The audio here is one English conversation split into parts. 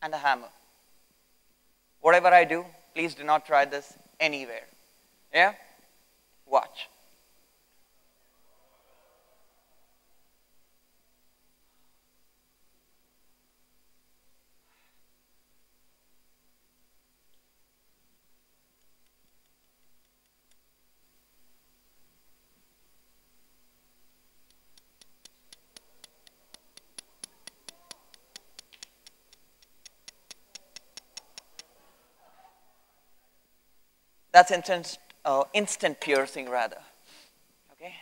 and a hammer. Whatever I do, please do not try this anywhere. Yeah? Watch. That's instant piercing, rather. Okay?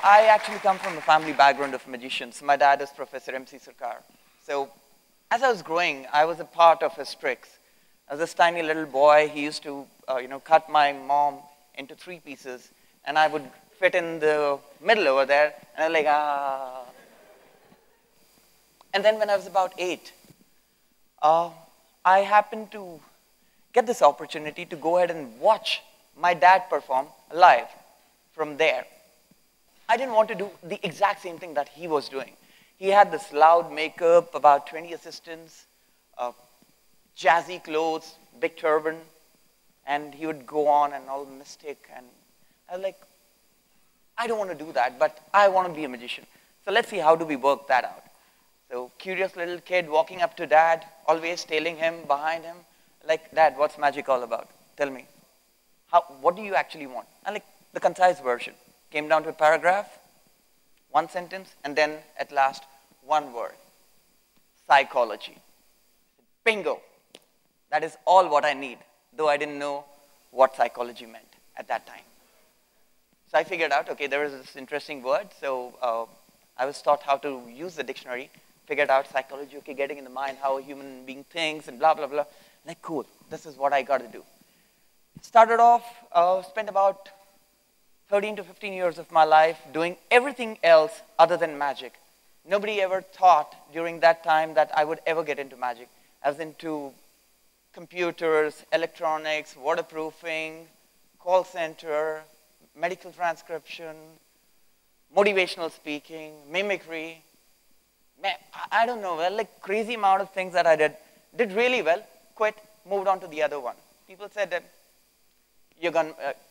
I actually come from a family background of magicians. My dad is Professor M.C. Sarkar. So as I was growing, I was a part of his tricks. As this tiny little boy, he used to cut my mom into 3 pieces, and I would fit in the middle over there, and I was like, ah. And then when I was about 8, I happened to get this opportunity to go ahead and watch my dad perform live from there. I didn't want to do the exact same thing that he was doing. He had this loud makeup, about 20 assistants, jazzy clothes, big turban, and he would go on and all mystic. And I was like, I don't want to do that, but I want to be a magician. So let's see, how do we work that out? So curious little kid walking up to dad, always tailing him, behind him, like, Dad, what's magic all about? Tell me. What do you actually want? And like the concise version. Came down to a paragraph, 1 sentence, and then at last, 1 word. Psychology. Bingo. That is all what I need, though I didn't know what psychology meant at that time. So I figured out, okay, there is this interesting word, so I was taught how to use the dictionary, figured out psychology, okay, getting in the mind how a human being thinks and blah, blah, blah. Like, cool, this is what I got to do. Started off, spent about 13 to 15 years of my life doing everything else other than magic. Nobody ever thought during that time that I would ever get into magic. I was into computers, electronics, waterproofing, call center, medical transcription, motivational speaking, mimicry. Man, I don't know, like crazy amount of things that I did. Did really well, quit, moved on to the other one. People said that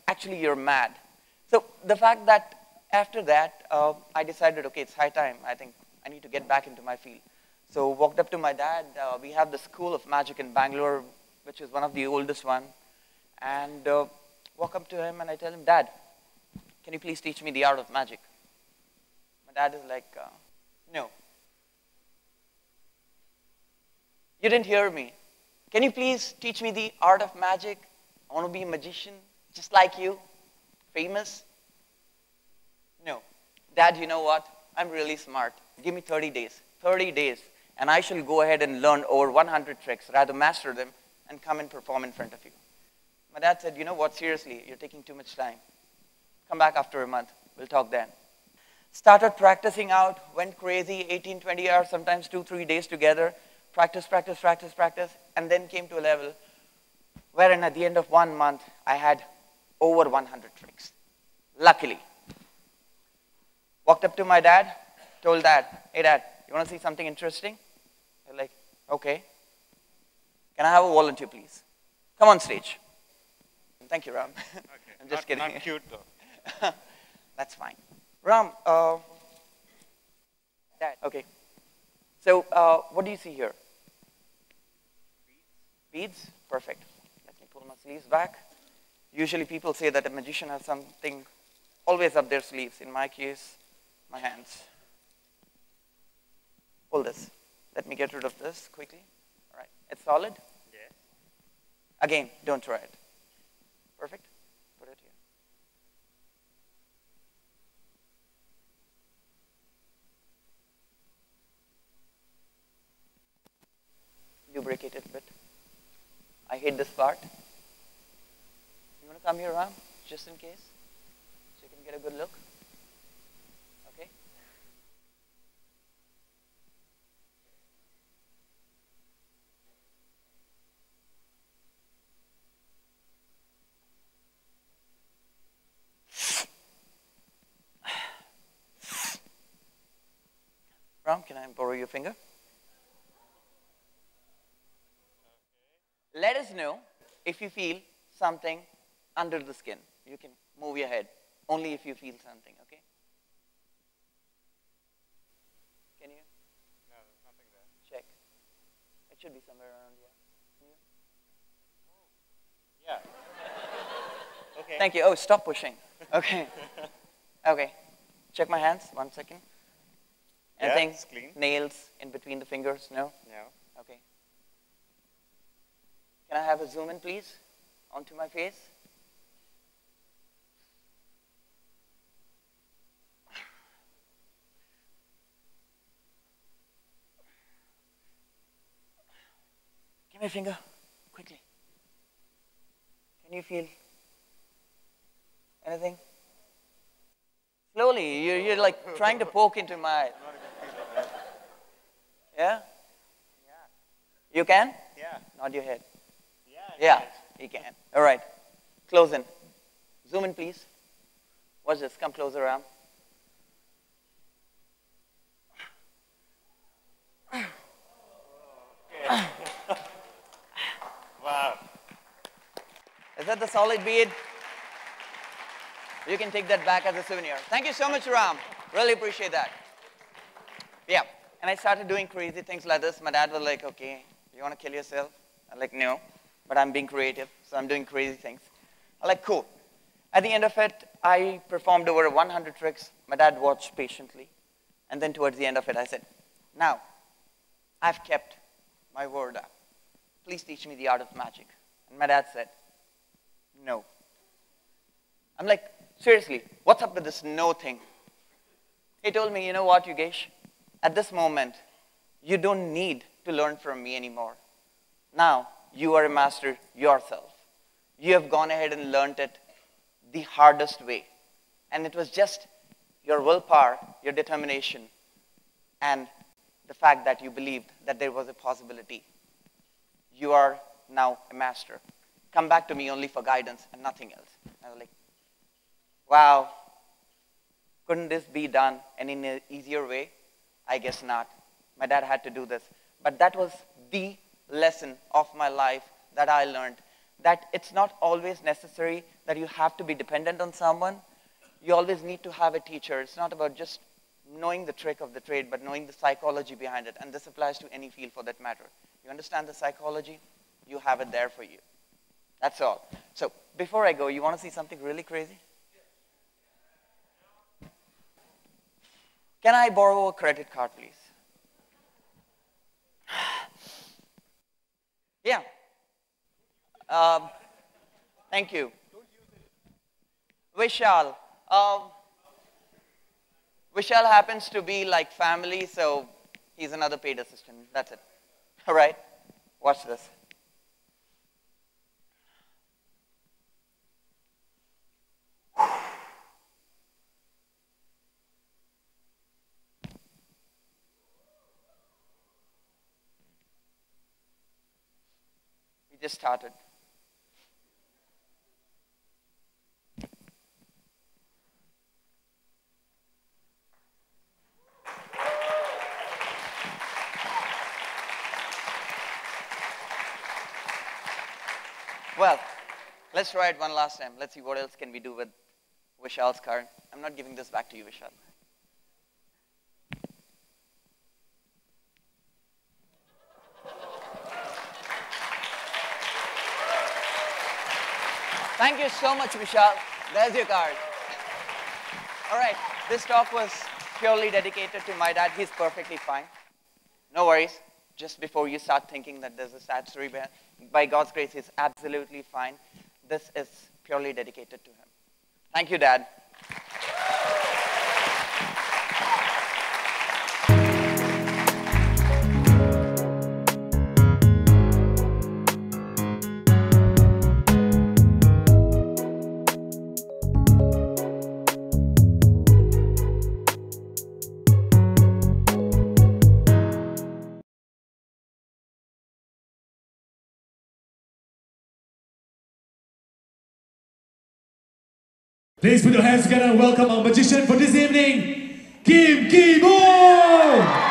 actually you're mad. So the fact that after that, I decided, okay, it's high time. I think I need to get back into my field. So walked up to my dad. We have the School of Magic in Bangalore, which is one of the oldest one. And walk up to him and I tell him, Dad, can you please teach me the art of magic? My dad is like, no. You didn't hear me. Can you please teach me the art of magic? I want to be a magician, just like you, famous. No. Dad, you know what? I'm really smart. Give me 30 days. 30 days. And I shall go ahead and learn over 100 tricks, rather master them, and come and perform in front of you. My dad said, you know what, seriously, you're taking too much time. Come back after a month. We'll talk then. Started practicing out, went crazy, 18, 20 hours, sometimes 2, 3 days together. Practice, practice, practice, practice, and then came to a level wherein at the end of 1 month, I had over 100 tricks. Luckily. Walked up to my dad, told Dad, hey Dad, you want to see something interesting? They're like, okay. Can I have a volunteer, please? Come on stage. Thank you, Ram. Okay. I'm just kidding. Not cute, though. That's fine. Ram, Dad, okay. So what do you see here? Beads? Perfect. Let me pull my sleeves back. Usually people say that a magician has something always up their sleeves. In my case, my hands. Pull this. Let me get rid of this quickly. All right. It's solid? Yes. Again, don't try it. Perfect. Put it here. Lubricate it a bit. I hate this part. You want to come here, Ram, just in case, so you can get a good look? Okay. Ram, can I borrow your finger? Let us know if you feel something under the skin. You can move your head only if you feel something, okay? Can you? No, there's nothing there. Check. It should be somewhere around here. Can you? Yeah. Okay. Thank you. Oh, stop pushing. Okay. Okay. Check my hands. 1 second. Anything? Yeah, it's clean. Nails in between the fingers? No? No. Okay. Can I have a zoom in, please, onto my face? Give me a finger, quickly. Can you feel anything? Slowly, you're like trying to poke into my eye. Yeah? You can? Yeah. Nod your head. Yeah. Yeah, you can. All right. Close in. Zoom in, please. Watch this. Come closer, Ram. Wow. Is that the solid bead? You can take that back as a souvenir. Thank you so much, Ram. Really appreciate that. Yeah. And I started doing crazy things like this. My dad was like, okay, you want to kill yourself? I'm like, no. But I'm being creative, so I'm doing crazy things. I'm like, cool. At the end of it, I performed over 100 tricks. My dad watched patiently. And then towards the end of it, I said, now, I've kept my word up. Please teach me the art of magic. And my dad said, no. I'm like, seriously, what's up with this no thing? He told me, you know what, Yogesh? At this moment, you don't need to learn from me anymore. Now, you are a master yourself. You have gone ahead and learned it the hardest way. And it was just your willpower, your determination, and the fact that you believed that there was a possibility. You are now a master. Come back to me only for guidance and nothing else. I was like, wow, couldn't this be done in an easier way? I guess not. My dad had to do this. But that was the lesson of my life that I learned, that it's not always necessary that you have to be dependent on someone. You always need to have a teacher. It's not about just knowing the trick of the trade, but knowing the psychology behind it. And this applies to any field for that matter. You understand the psychology? You have it there for you. That's all. So before I go, you want to see something really crazy? Can I borrow a credit card, please? Yeah. Thank you. Vishal. Vishal happens to be like family, so he's another paid assistant. That's it. All right? Watch this. We just started. Well, let's try it one last time. Let's see what else can we do with Vishal's card. I'm not giving this back to you, Vishal. Thank you so much, Vishal. There's your card. All right, this talk was purely dedicated to my dad. He's perfectly fine. No worries. Just before you start thinking that there's a sad story behind, by God's grace, he's absolutely fine. This is purely dedicated to him. Thank you, Dad. Please put your hands together and welcome our magician for this evening, Kim Ki-moon!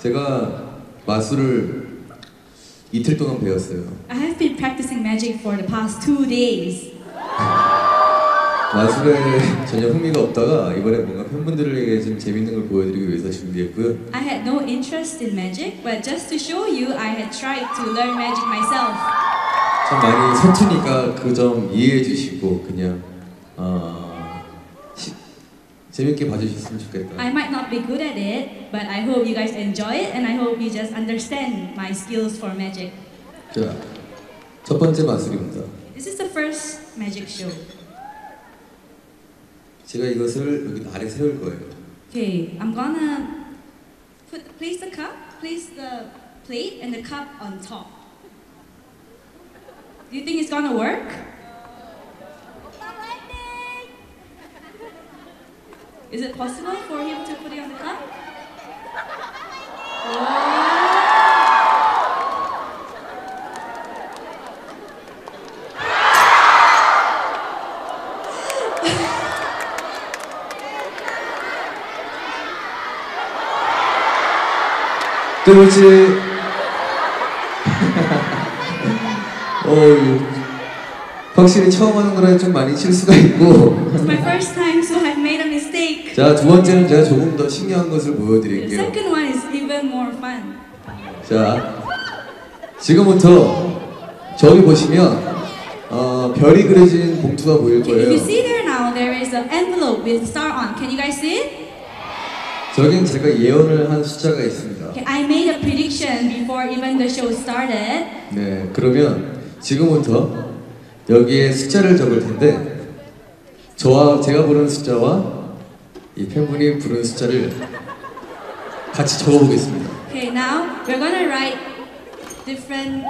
제가 마술을 이틀 동안 배웠어요. I have been practicing magic for the past 2 days. 마술에 전혀 흥미가 없다가 이번에 뭔가 팬분들에게 좀 재밌는 걸 보여드리기 위해서 준비했고요. I had no interest in magic, but just to show you, I had tried to learn magic myself. 참 많이 서투니까 그 점 이해해 주시고 그냥 재밌게 봐주셨으면 좋겠다. I might not be good at it, but I hope you guys enjoy it, and I hope you just understand my skills for magic. 자, 첫 번째 마술입니다. This is the first magic show. 제가 이것을 여기 아래 세울 거예요. Okay, I'm gonna place the plate and the cup on top. Do you think it's gonna work? Is it possible for him to put it on the cup? 그렇지. 확실히 처음 하는 거라 좀 많이 실수가 있고. It's my first time, so I've made a mistake. 자, 두 번째는 제가 조금 더 신기한 것을 The 보여드릴게요. second one is even more fun. 자, 지금부터 저기 보시면 별이 그려진 봉투가 보일 Okay, if 거예요. you see there now, there is an envelope with star on. Can you guys see it? 저긴 제가 예언을 한 숫자가 있습니다. Okay, I made a prediction before even the show started. 네, 그러면 지금부터 여기에 숫자를 적을 텐데 제가 부르는 숫자와 이 팬분이 부르는 숫자를 같이 적어보겠습니다. Okay, now we're gonna write different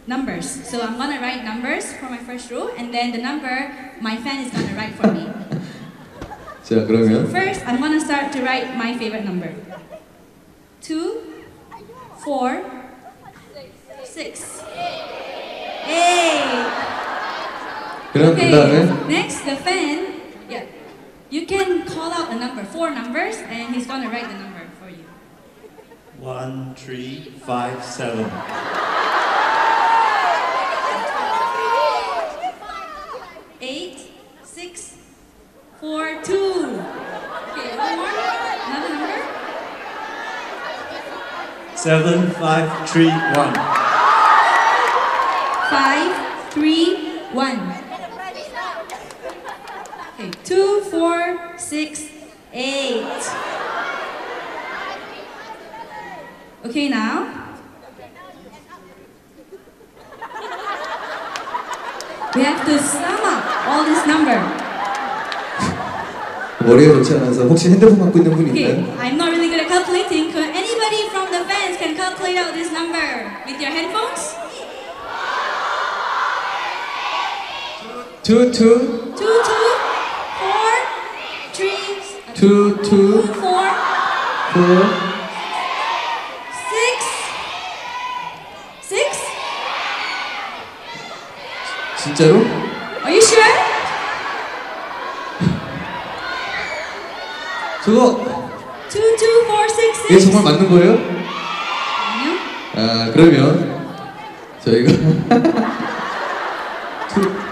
numbers. So I'm gonna write numbers for my first row, and then the number my fan is gonna write for me. 자, 그러면 First, I'm gonna start to write my favorite number. 2, 4, 6, 8. 그럼 Okay, 그 다음에 next the fan, yeah, you can call out a number, 4 numbers, and he's gonna write the number for you. 1, 3, 5, 7. 8, 6, 4, 2. Okay, one more. Another number. 7, 5, 3, 1. 5, 3, 1. Okay, 2, 4, 6, 8. Okay, now. We have to sum up all this number. 머리가 좋지 않아서 혹시 핸드폰 갖고 있는 분 Okay, 있나요? I'm not really good at calculating. Could anybody from the fans can calculate out this number with your headphones? 2, 2, 2, 2, 4, 3, 2, 2, 4, 4. 6, 6. 진짜로? Are you sure? 저거 2, 2, 4, 6, 이게 6. 정말 맞는 거예요? 아니요. 아, 그러면 저희가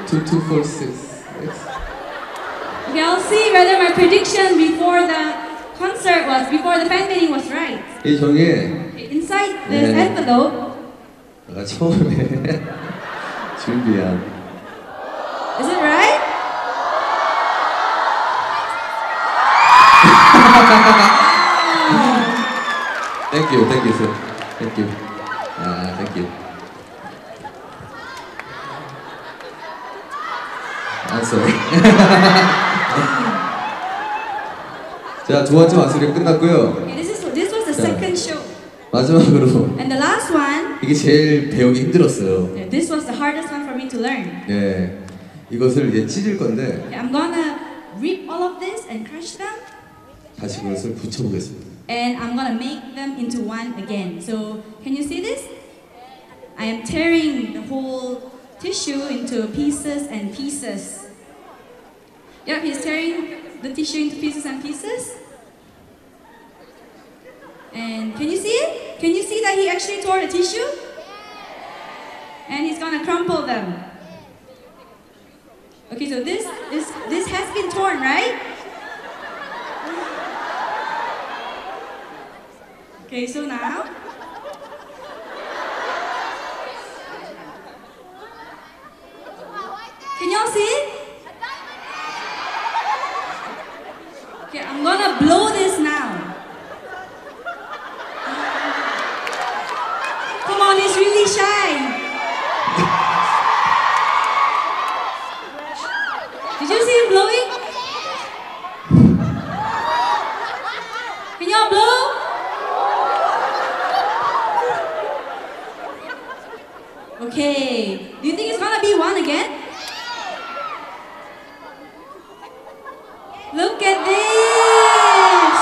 2, 2, 4, 6. Okay, I'll see whether my prediction before the before the fan meeting was right. 이 종이에 Inside this Yeah. envelope, 내가 처음에 준비한 is it right? Thank you, sir. Thank you. Thank you. I'm sorry. 자, 두 번째 마술이 끝났고요. Okay, this was the second show. 마지막으로 And the last one, 이게 제일 배우기 힘들었어요. yeah, this was the hardest one for me to learn. 네, 이것을 이제 찢을 건데 Okay, I'm gonna rip all of this and crush them, 다시 그것을 붙여보겠습니다. and I'm gonna make them into one again. So, can you see this? I am tearing the whole tissue into pieces and pieces. Yep, he's tearing the tissue into pieces and pieces. And can you see it? Can you see that he actually tore the tissue? And he's gonna crumple them. Okay, so this has been torn, right? Okay, so now, can y'all see it? Okay, I'm gonna blow this now. Come on, it's really shy. Did you see him blowing? Can y'all blow? Okay, do you think it's gonna be one again? Look at this!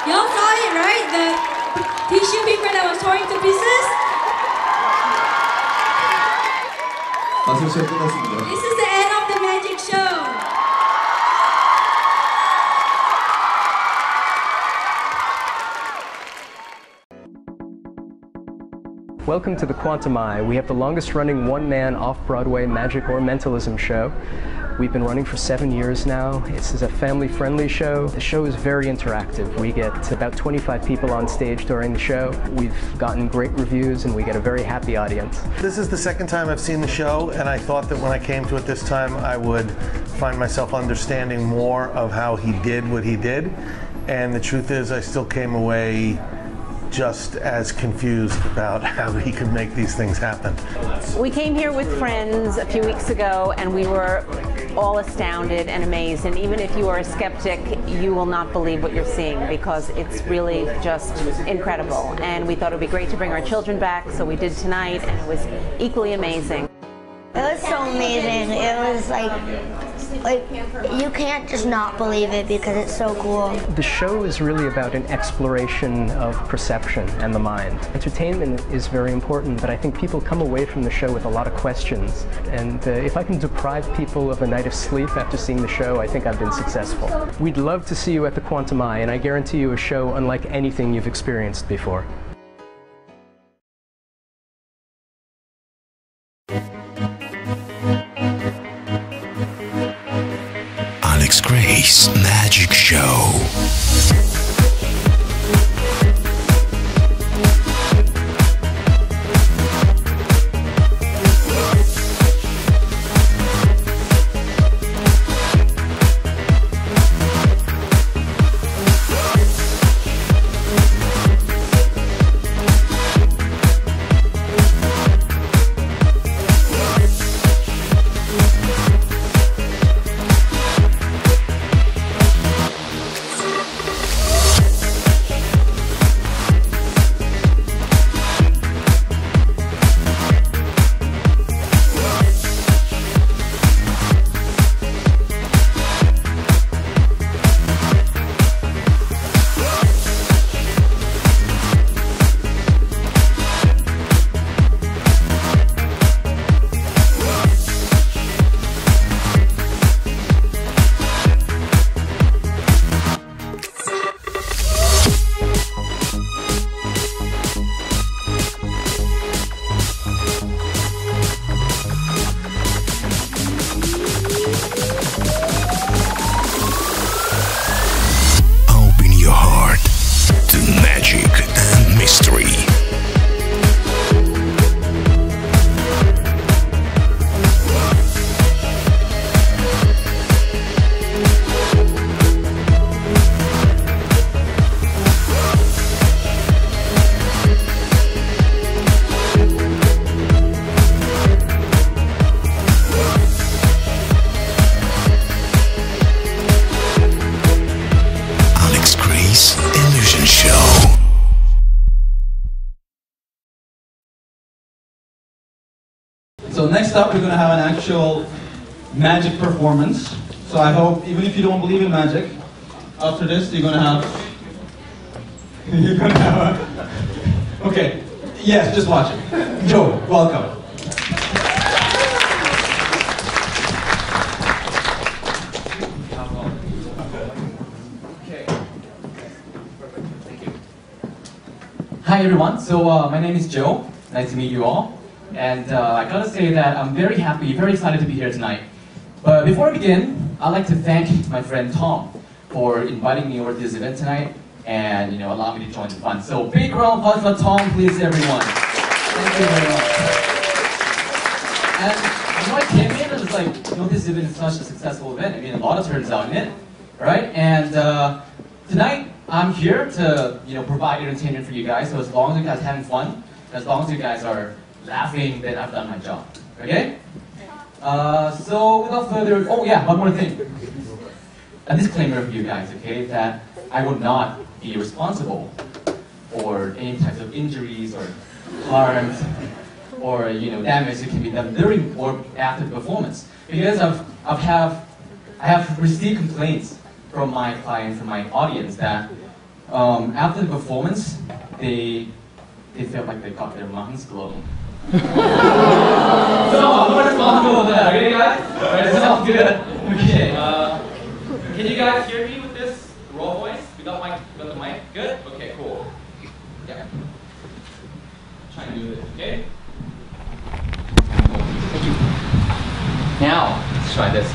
Y'all saw it, right? The tissue paper that was torn to pieces? 마술쇼 끝났습니다. This is the end of the magic show. Welcome to the Quantum Eye. We have the longest running one-man off-Broadway magic or mentalism show. We've been running for 7 years now. This is a family-friendly show. The show is very interactive. We get about 25 people on stage during the show. We've gotten great reviews and we get a very happy audience. This is the second time I've seen the show, and I thought that when I came to it this time I would find myself understanding more of how he did what he did. And the truth is I still came away just as confused about how he could make these things happen. We came here with friends a few weeks ago and we were all astounded and amazed, and even if you are a skeptic, you will not believe what you're seeing because it's really just incredible. And we thought it would be great to bring our children back, so we did tonight, and it was equally amazing. It was so amazing. It was like you can't just not believe it because it's so cool. The show is really about an exploration of perception and the mind. Entertainment is very important, but I think people come away from the show with a lot of questions. And if I can deprive people of a night of sleep after seeing the show, I think I've been successful. We'd love to see you at the Quantum Eye, and I guarantee you a show unlike anything you've experienced before. Alex Grey's Magic Show. So next up, we're going to have an actual magic performance. So I hope, even if you don't believe in magic, after this, you're going to have... Okay, yes, just watch it. Joe, welcome. Hi everyone, so my name is Joe. Nice to meet you all. And I gotta say that I'm very happy, very excited to be here tonight. But before I begin, I'd like to thank my friend Tom for inviting me over to this event tonight and allow me to join the fun. So big round of applause for Tom, please everyone. Thank you very much. And I came in, I was like, this event is such a successful event. I mean, a lot of turns out in it, right? And tonight, I'm here to provide entertainment for you guys. So as long as you guys are having fun, as long as you guys are laughing, then I've done my job. Okay? So without further ado, oh yeah, one more thing. A disclaimer for you guys, okay, that I would not be responsible for any types of injuries or harms or damage that can be done during or after the performance. Because I have received complaints from my clients, from my audience, that after the performance, they felt like they got their minds blown. So I'm not responsible for that, okay guys? Alright, sounds good. Okay. Can you guys hear me with this raw voice? Without the mic? Good? Okay, cool. Yeah. Try and do this, okay? Thank you. Now, let's try this.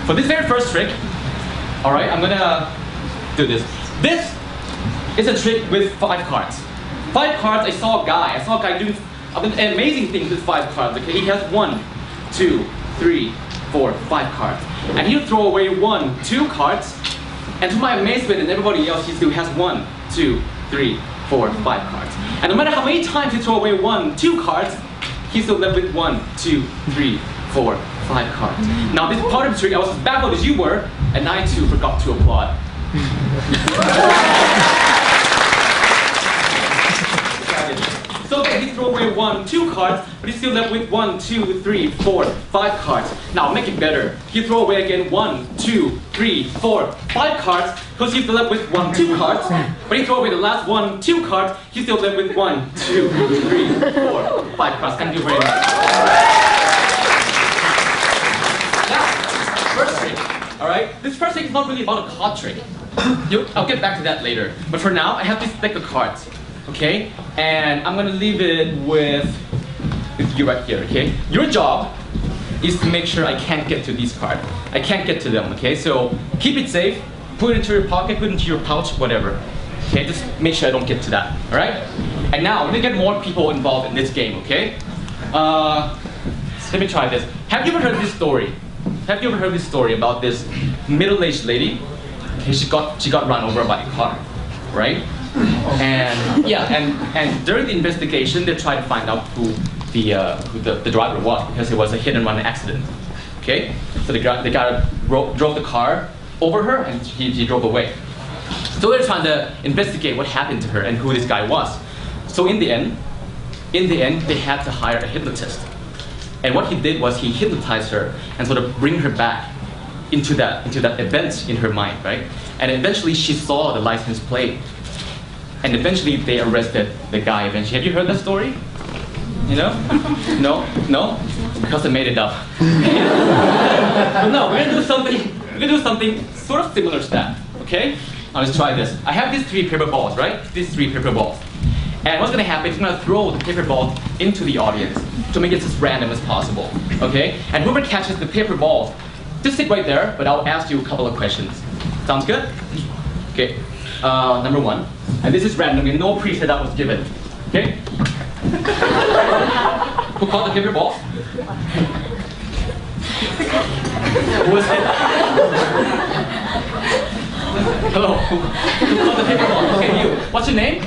For this very first trick, alright, I'm gonna do this. This is a trick with 5 cards. 5 cards, I saw a guy doing an amazing thing with 5 cards, okay? He has 1, 2, 3, 4, 5 cards. And he'll throw away 1, 2 cards, and to my amazement and everybody else, he still has 1, 2, 3, 4, 5 cards. And no matter how many times he throw away 1, 2 cards, he's still left with 1, 2, 3, 4, 5 cards. Now this part of the trick, I was as baffled as you were, and I too forgot to applaud. So okay, he threw away 1, 2 cards, but he's still left with 1, 2, 3, 4, 5 cards. Now make it better. He throw away again 1, 2, 3, 4, 5 cards, because he's still left with 1, 2 cards. But he throw away the last 1, 2 cards, he's still left with 1, 2, 3, 4, 5 cards. Thank you very much. Now, first trick. Alright? This first trick is not really about a card trick. I'll get back to that later. But for now, I have this deck of cards. Okay? And I'm gonna leave it with you right here, okay? Your job is to make sure I can't get to these cards. I can't get to them, okay? So keep it safe, put it into your pocket, put it into your pouch, whatever. Okay, just make sure I don't get to that, alright? And now, we're gonna get more people involved in this game, okay? Let me try this. Have you ever heard this story? Have you ever heard this story about this middle-aged lady? Okay, she got run over by a car, right? And yeah, and during the investigation, they tried to find out who the driver was, because it was a hit-and-run accident. Okay, so the guy drove the car over her, and he drove away. So they're trying to investigate what happened to her and who this guy was. So in the end, they had to hire a hypnotist. And what he did was he hypnotized her and sort of bring her back into that event in her mind, right? And eventually she saw the license plate. And eventually they arrested the guy eventually. Have you heard that story? You know? No? Because I made it up. But no, we're gonna do something sort of similar to that, okay? Now let's try this. I have these 3 paper balls, right? These 3 paper balls. And what's gonna happen is I'm gonna throw the paper balls into the audience to make it as random as possible, okay? And whoever catches the paper balls, just sit right there, but I'll ask you a couple of questions. Sounds good? Okay. Number 1. And this is random, and no preset that was given. Okay? Who caught the paper balls? Who was it? Hello. Who caught the paper balls? Okay, you. What's your name?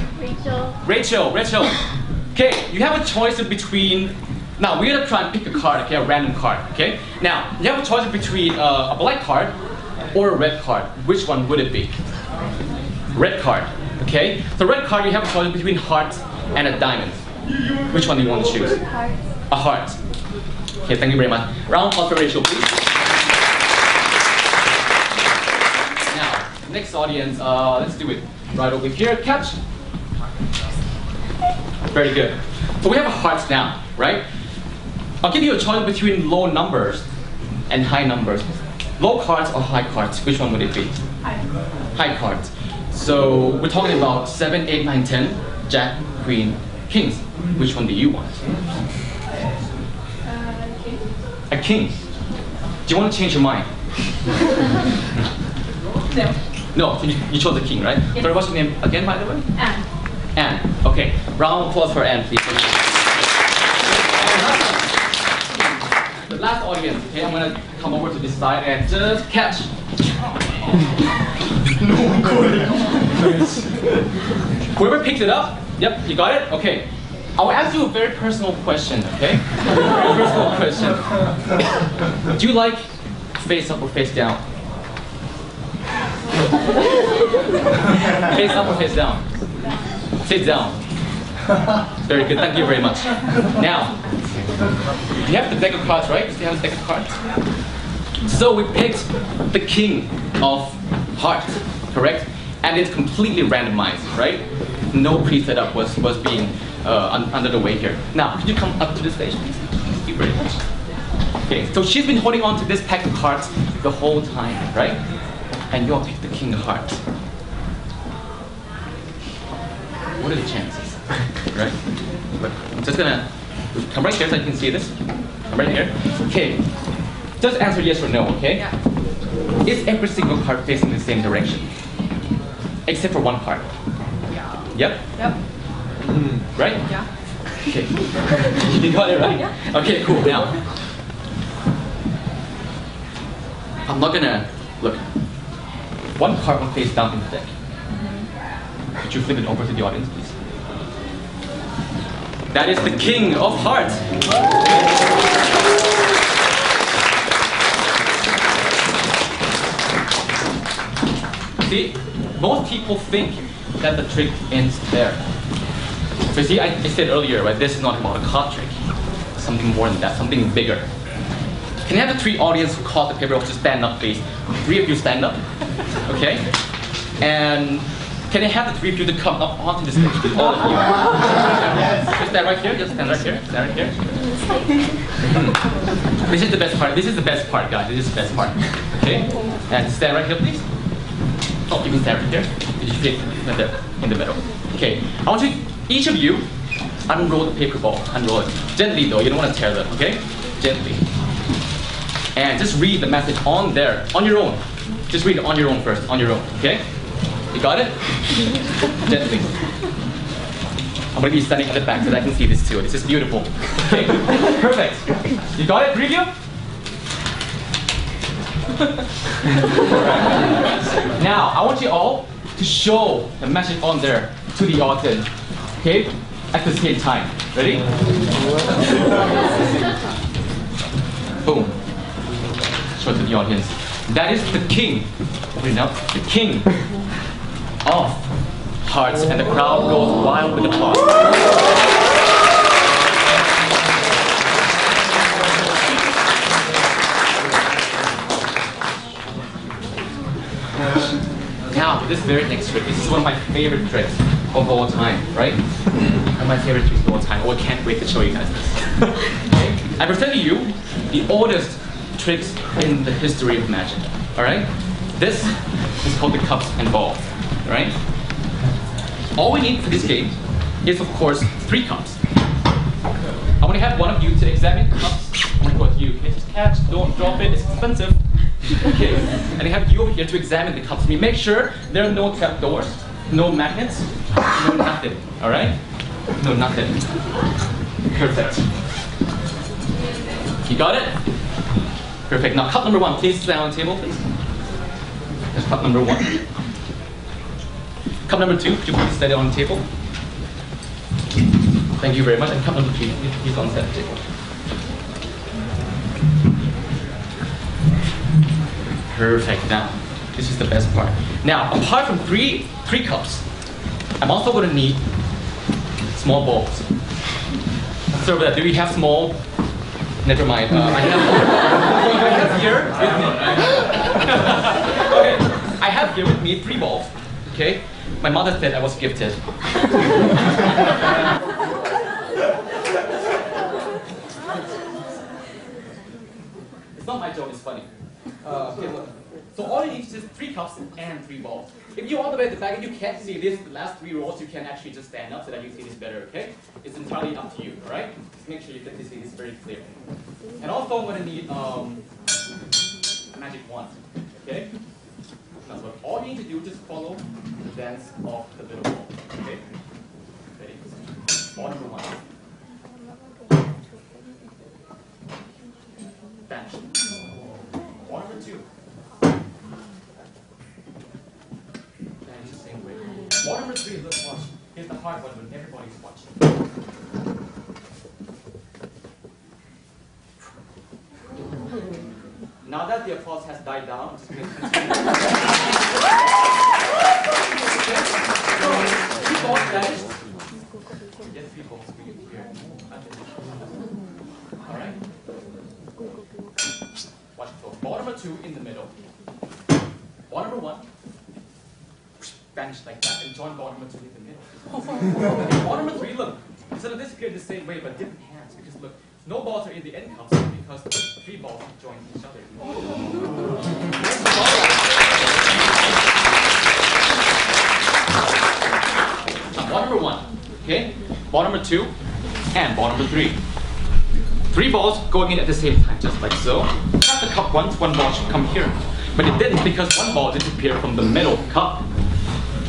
Rachel. Rachel. Okay, you have a choice between. Now we're gonna try and pick a card, okay, a random card, okay? Now you have a choice between a black card or a red card. Which one would it be? Red card, okay? So red card, you have a choice between heart and a diamond. Which one do you want to choose? A heart. Okay, thank you very much. Round of applause for Rachel, please. Now, next audience, let's do it right over here. Catch. Very good. So we have a heart now, right? I'll give you a choice between low numbers and high numbers. Low cards or high cards, which one would it be? High cards. So we're talking about 7, 8, 9, 10, Jack, Queen, Kings. Which one do you want? A king. Do you want to change your mind? No. No, you chose the king, right? Yes. Sorry, what's your name again, by the way? Anne. Anne. Okay. Round of applause for Anne, please. The last audience, okay? I'm gonna come over to this side and just catch. No one got it. Whoever picked it up, yep, you got it? Okay. I'll ask you a very personal question, okay? Very personal question. Do you like face up or face down? Face up or face down? Face down. Very good, thank you very much. Now, you have the deck of cards, right? You have the deck of cards? So we picked the King of Hearts, correct? And it's completely randomized, right? No pre-setup was being under the way here. Now, could you come up to the stage, please? Thank you very much. Okay, so she's been holding on to this pack of cards the whole time, right? And you all picked the King of Hearts. What are the chances, right? Look, I'm just gonna come right here so you can see this. Come right here. Okay, just answer yes or no, okay? Yeah. Is every single card facing the same direction? Except for one card. Yeah. Yep? Yep. Right? Yeah. Okay. You got it right? Yeah. Okay, cool. Now, I'm not gonna, look, one card will face down in the deck. Could you flip it over to the audience, please? That is the King of Hearts. See, most people think that the trick ends there. But see, I said earlier, right, this is not about a card trick. Something more than that, something bigger. Can I have the 3 audience who caught the paper to stand up, please? 3 of you stand up, okay? And can I have the 3 of you to come up onto the stage, please? All of you. Just stand right here, just stand right here, stand right here. This is the best part, this is the best part, guys, this is the best part. Okay? And stand right here, please. Oh, you can stand right here. Did you fit in the middle? Okay, I want you, each of you, unroll the paper ball, unroll it. Gently though, you don't want to tear them, okay? Gently. And just read the message on there, on your own. Just read it on your own first, on your own, okay? You got it? Gently. I'm gonna be standing at the back so that I can see this too. This is beautiful. Okay, perfect. You got it, 3 of you? Now, I want you all to show the message on there to the audience, okay? At the same time. Ready? Boom. Show it to the audience. That is the King. Open it up. The King of Hearts, and the crowd goes wild with applause. Now, this very next trick, this is one of my favorite tricks of all time, right? One of my favorite tricks of all time. Oh, I can't wait to show you guys this. Okay? I present to you the oldest tricks in the history of magic, all right? This is called the cups and balls, all right? All we need for this game is, of course, 3 cups. I want to have one of you to examine the cups. I want to go with you. Okay, just catch, don't drop it, it's expensive. Okay, and I have you over here to examine the cups. We make sure there are no trap doors, no magnets, no nothing, all right? No nothing. Perfect. You got it? Perfect. Now, cup number 1, please stand on the table, please. That's cup number 1. Cup number 2, could you please stand on the table? Thank you very much. And cup number 3, please on the table. Perfect. Now, this is the best part. Now, apart from three cups, I'm also going to need small bowls. So over there, do we have small? Never mind. I have here with me. Okay, I have here with me 3 balls. Okay, my mother said I was gifted. It's not my joke. It's funny. Okay, look. So all you need is 3 cups and 3 balls. If you all the way at the back and you can't see this, the last 3 rows, you can actually just stand up so that you see this better, okay? It's entirely up to you, alright? Just make sure you get to see this very clear. And also I'm going to need a magic wand, okay? Now, so all you need to do is just follow the dance of the little ball, okay? Ready? Ball number 1. Vanish. Ball number 2. Vanish the same way. Ball number 3, let's watch. Here's the hard one when everybody's watching. Now that the applause has died down, I'm just going to continue. So, 3 balls vanished. Get 3 balls for you here. Alright? Watch it. So, ball number 2 in the middle. Ball number 1. Vanish like that. And join ball number 2 in the middle. Okay, ball number 3, look. Instead of disappeared the same way, but different hands. Because look, no balls are in the end cups because 3 balls join each other. Ball number 1, okay? Ball number 2, and ball number 3. 3 balls going in at the same time, just like so. Tap the cup once, 1 ball should come here. But it didn't because 1 ball disappeared from the middle cup.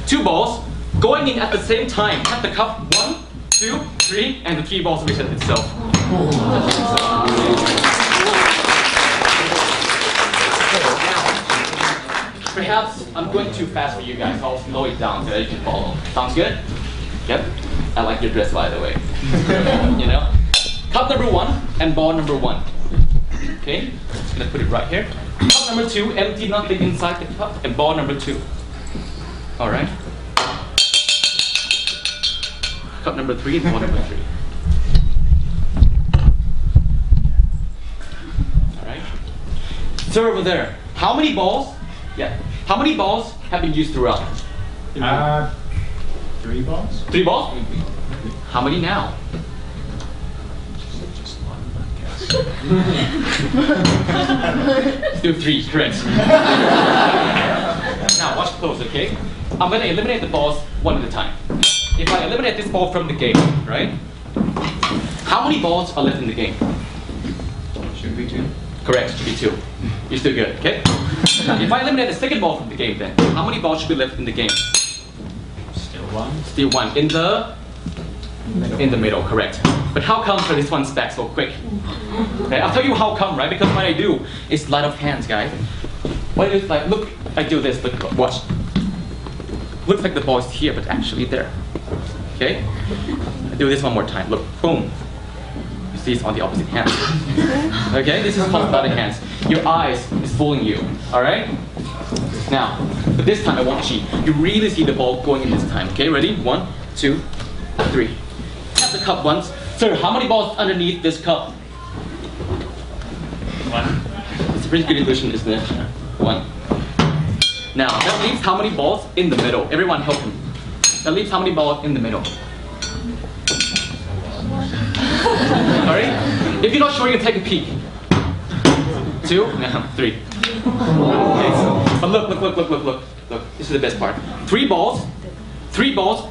2 balls going in at the same time. Tap the cup 1, 2, 3, and the 3 balls reset itself. Perhaps I'm going too fast for you guys. I'll slow it down so that you can follow. Sounds good? Yep. I like your dress, by the way. You know? Cup number 1 and ball number 1. Okay? Just gonna put it right here. Cup number 2, empty nothing inside the cup, and ball number 2. All right. Cup number 3 and ball number 3. All right. Sir over there, how many balls? Yeah. How many balls have been used throughout? 3 balls. 3 balls? How many now? Just 1, I guess. Still 3, correct. Now watch close, okay? I'm gonna eliminate the balls 1 at a time. If I eliminate this ball from the game, right? How many balls are left in the game? Should be 2. Correct, should be 2. You're still good, okay? If I eliminate the second ball from the game then, how many balls should be left in the game? Still 1. Still 1. In the middle, correct. But how come for this one stack so quick? Okay, I'll tell you how come, right? Because what I do is sleight of hands, guys. What it is like, look, I do this, look, watch. Looks like the ball is here, but actually there. Okay? I do this one more time, look, boom. You see it's on the opposite hand. Okay, this is called sleight of hands. Your eyes is fooling you, alright? Now, but this time I won't cheat. You really see the ball going in this time, okay? Ready? 1, 2, 3. Tap the cup once. Sir, how many balls underneath this cup? 1. It's a pretty good illusion, isn't it? 1. Now, that leaves how many balls in the middle? Everyone help him. That leaves how many balls in the middle? Alright? If you're not sure, you can take a peek. 2? No, 3. Okay, but look. Look, this is the best part. 3 balls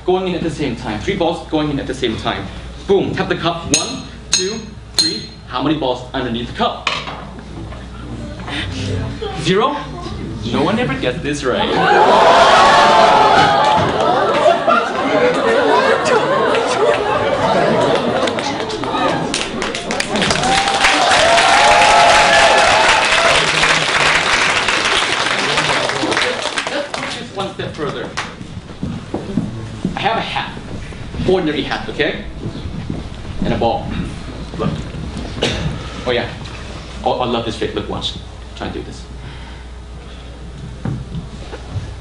going in at the same time. 3 balls going in at the same time. Boom, tap the cup. 1, 2, 3. How many balls underneath the cup? 0? No one ever gets this right. Let's push this one step further. I have a hat. Ordinary hat, okay? And a ball. Look. Oh yeah. Oh, I love this trick. Look, watch. Try and do this.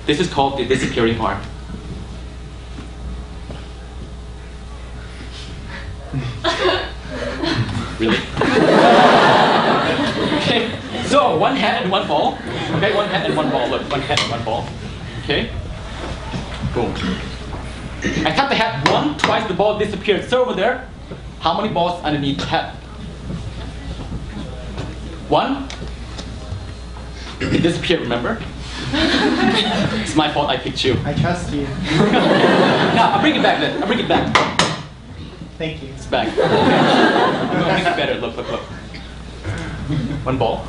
This is called the disappearing arm. Really? Okay. So 1 hat and 1 ball. Okay, 1 hat and 1 ball. Look, 1 hat and 1 ball. Okay. Boom. I tap the hat twice, the ball disappeared. So over there, how many balls underneath the hat? 1. It disappeared, remember? It's my fault I picked you. I trust you. Now, I'll bring it back then. I'll bring it back. Thank you. It's back. I'll make it better. Look, look, look. One ball.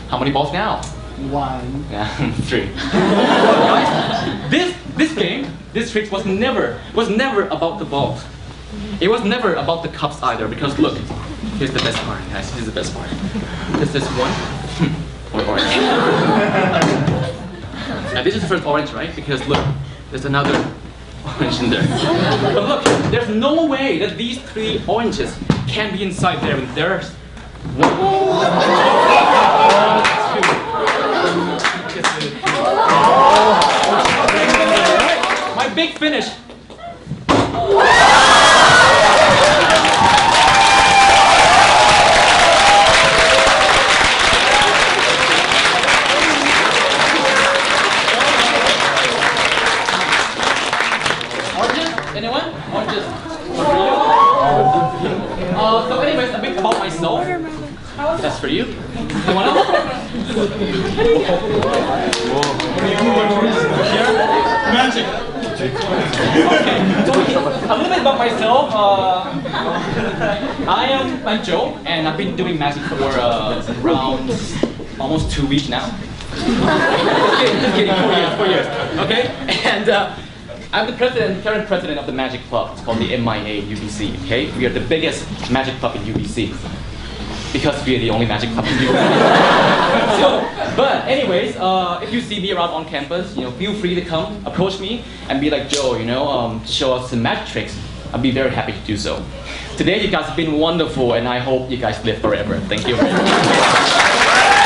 How many balls now? 1. Yeah, 3. Guys, this game, this trick was never about the balls. It was never about the cups either, because look, here's the best part, guys. Here's the best part. There's this one orange. Now this is the first orange, right? Because look, there's another orange in there. But look, there's no way that these 3 oranges can be inside there. And there's 1, 2. My big finish. Oranges? Anyone? Oranges. So anyways, a bit about myself. That's for you. Anyone else? Magic. Okay, so a little bit about myself. I'm Joe, and I've been doing magic for around almost 2 weeks now. Just kidding, 4 years, okay? And I'm the current president of the Magic Club. It's called the MIA UBC, okay? We are the biggest magic club in UBC. Because we are the only magic club in UBC. But anyways, if you see me around on campus, feel free to come, approach me, and be like, Joe, show us some magic tricks. I'll be very happy to do so. Today, you guys have been wonderful, and I hope you guys live forever. Thank you very much.